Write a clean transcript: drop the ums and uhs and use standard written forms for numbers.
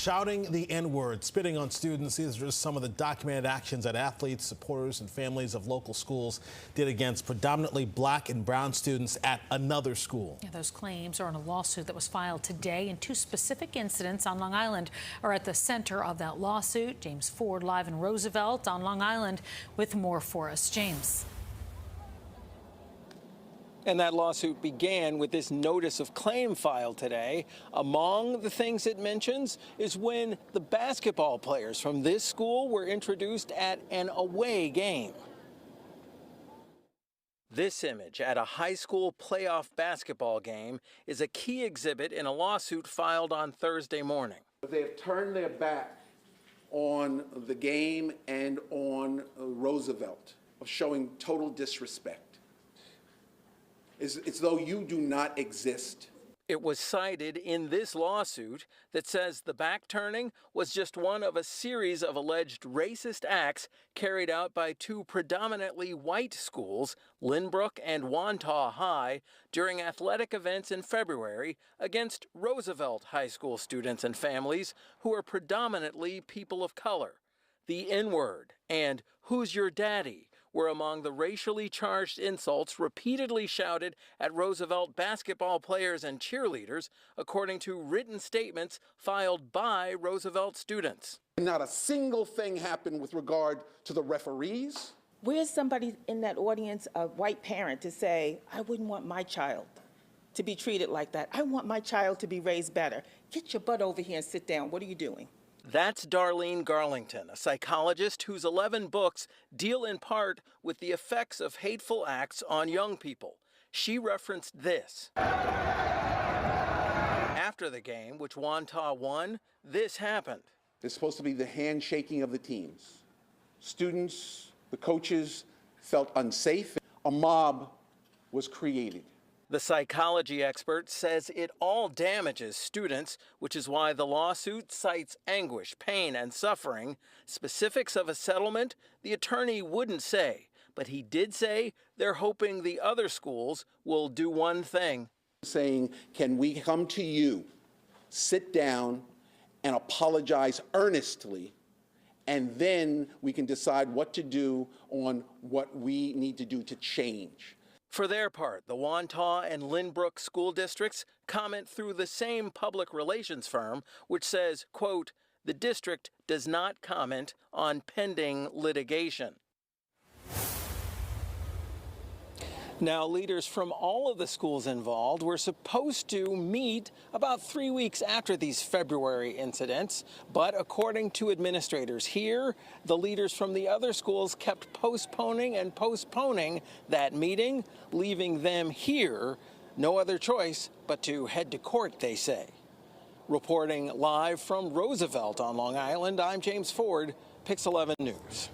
shouting the N-word, spitting on students. These are just some of the documented actions that athletes, supporters, and families of local schools did against predominantly black and brown students at another school. Yeah, those claims are in a lawsuit that was filed today, and two specific incidents on Long Island are at the center of that lawsuit. James Ford live in Roosevelt on Long Island with more for us. James. And that lawsuit began with this notice of claim filed today. Among the things it mentions is when the basketball players from this school were introduced at an away game. This image at a high school playoff basketball game is a key exhibit in a lawsuit filed on Thursday morning. They have turned their back on the game and on Roosevelt, of showing total disrespect. It's though you do not exist. It was cited in this lawsuit that says the back-turning was just one of a series of alleged racist acts carried out by two predominantly white schools, Lynbrook and Wantagh High, during athletic events in February against Roosevelt High School students and families who are predominantly people of color. The N-word and "Who's your daddy?" were among the racially charged insults repeatedly shouted at Roosevelt basketball players and cheerleaders, according to written statements filed by Roosevelt students. Not a single thing happened with regard to the referees. Where's somebody in that audience, a white parent, to say, I wouldn't want my child to be treated like that. I want my child to be raised better. Get your butt over here and sit down. What are you doing? That's Darlene Garlington, a psychologist whose 11 books deal in part with the effects of hateful acts on young people. She referenced this. After the game, which Wantagh won, this happened. It's supposed to be the handshaking of the teams. Students, the coaches felt unsafe. A mob was created. The psychology expert says it all damages students, which is why the lawsuit cites anguish, pain, and suffering. Specifics of a settlement, the attorney wouldn't say, but he did say they're hoping the other schools will do one thing. Saying, can we come to you, sit down, and apologize earnestly, and then we can decide what to do on what we need to do to change. For their part, the Wantagh and Lynbrook school districts comment through the same public relations firm, which says, quote, the district does not comment on pending litigation. Now, leaders from all of the schools involved were supposed to meet about 3 weeks after these February incidents, but according to administrators here, the leaders from the other schools kept postponing and postponing that meeting, leaving them here no other choice but to head to court, they say. Reporting live from Roosevelt on Long Island, I'm James Ford, Pix 11 News.